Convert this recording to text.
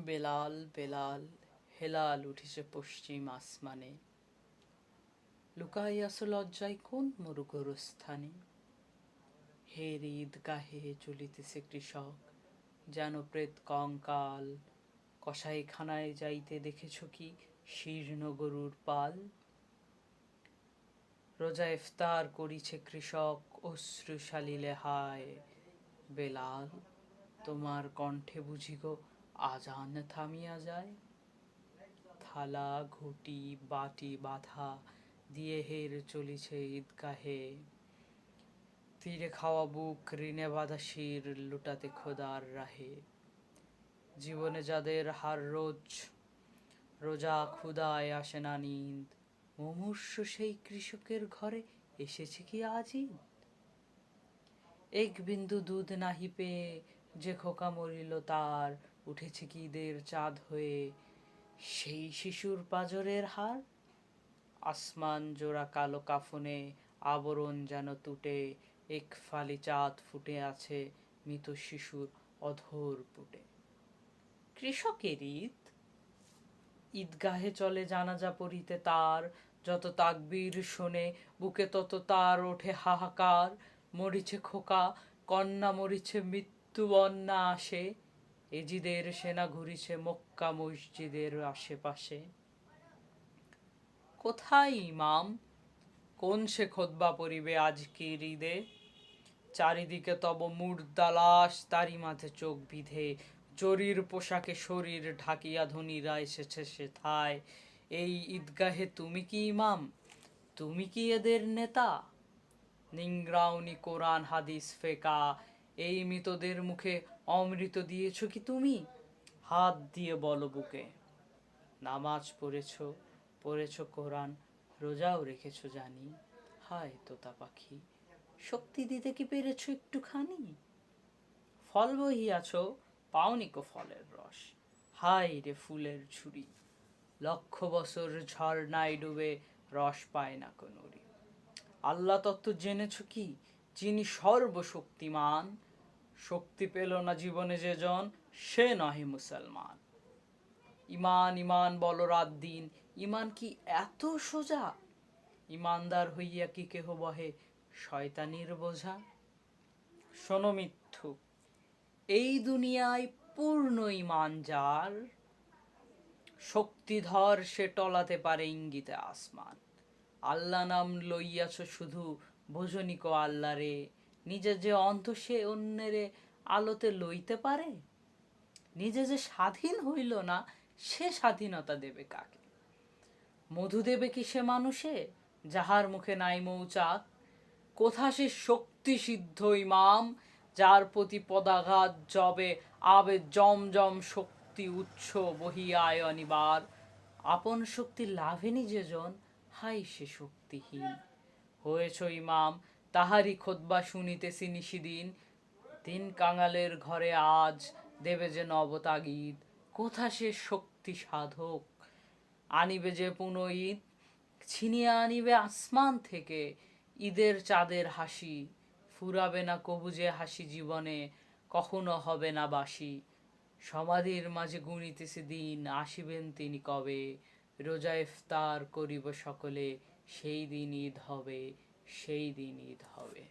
বেলাল বেলাল হেলাল উঠিছে পশ্চিম আসমানে, লুকাইয়াছ লজ্জায় কোন মরুগর স্থানে। হের ঈদগাহে চলিতেছে কৃষক, যেন প্রেত কঙ্কাল। কসাইখানায় যাইতে দেখেছ কি শীর্ণ গরুর পাল। রোজা ইফতার করিছে কৃষক, অশ্রু সালিলে হায়। বেলাল তোমার কণ্ঠে বুঝি গো আজান থামিয়া যায়। থালা ঘুটি বাটি বাঁধা দিয়ে হের চলিছে ঈদগাহে। তীরে খাওয়া বুক ঋণে বাঁধা শির লুটাতে খোদার রাহে। জীবনে যাদের হার রোজ রোজা ক্ষুদায় আসে না নিন্দ, মুমূর্ষ সেই কৃষকের ঘরে এসেছে কি আজ ঈদ। এক বিন্দু দুধ নাহি পেয়ে যে খোকা মরিল তার, উঠেছে কি ঈদের চাঁদ হয়ে সেই শিশুর পাঁজরের হার। আসমান জোড়া কালো কাফনে আবরণ যেন টুটে, এক ফালি চাঁদ ফুটে আছে মৃত শিশুর অধর পুটে। কৃষকের ঈদ, ঈদগাহে চলে জানাজা পড়িতে তার, যত তাকবীর শোনে বুকে তত তার ওঠে হাহাকার। মরিছে খোকা কন্যা মরিছে মৃত্যু বন্যা আসে, এজিদের সেনা ঘুরিছে মক্কা মসজিদের আশেপাশে। কোথায় ইমাম, কোন সে খুতবা পড়িবে আজকের ঈদে। চারিদিকে তব মুর্দা লাশ, তারি মাঝে চোখ বিধে। জরির পোশাকে শরীর ঢাকিয়া ধনীরা এসেছে সেথায়। এই ঈদগাহে তুমি কি ইমাম, তুমি কি এদের নেতা। নিংরাউনি কোরআন হাদিস ফেকা, এই মৃতদের মুখে অমৃত দিয়েছ কি তুমি। হাত দিয়ে বলো বুকে। নামাজ পড়েছ কোরআন, রোজাও রেখেছ জানি। হায় তোতা পাখি, শক্তি দিতে কি পেরেছ একটুখানি। ফল বহিয়াছ, পাওনি কো ফলের রস। হায় রে ফুলের ঝুড়ি, লক্ষ বছর ঝর্ণায় ডুবে রস পায় না কো নুরি। আল্লাহ তত্ত্ব জেনেছ কি, যিনি সর্বশক্তিমান। শক্তি পেল না জীবনে যে জন, সে নহে মুসলমান। ইমান ইমান বলো রাত দিন, ইমান কি এত সোজা। ইমানদার হইয়া কি কেহ বহে শয়তানির বোঝা। শোনো মিথ্যুক, এই দুনিয়ায় পূর্ণ ইমান যার, শক্তিধর সে টলাতে পারে ইঙ্গিতে আসমান। আল্লাহ নাম লইয়াছ শুধু, ভোজনিক আল্লাহ রে। নিজে যে অন্ধ সে অন্যেরে আলোতে লইতে পারে। নিজে যে স্বাধীন হইল না, সে স্বাধীনতা দেবে কাকে। মধু দেবে কি সে মানুষে, যাহার মুখে নাই মৌচাক। কোথা সে শক্তি সিদ্ধ ইমাম, যার প্রতি পদাঘাত জবে আবে জমজম শক্তি উৎস বহিয়ায় অনিবার। আপন শক্তি লাভেনি যেজন, হাই সে শক্তিহীন। হয়েছ ইমাম, তাহারি খুতবা শুনিতেছি নিশিদিন। দিন কাঙালের ঘরে আজ দেবে যে নবতাগিদ। কোথা সে শক্তি সাধক, আনিবে যে পুনঃ ঈদ। ছিনিয়ে আনিবে আসমান থেকে ঈদের চাঁদের হাসি। ফুরাবে না কবু যে হাসি জীবনে, কখনো হবে না বাসি। সমাধির মাঝে গুনিতেছে দিন, আসিবেন তিনি কবে। রোজা ইফতার করিব সকলে, সেই দিন ঈদ হবে, সেই দিন ঈদ হবে।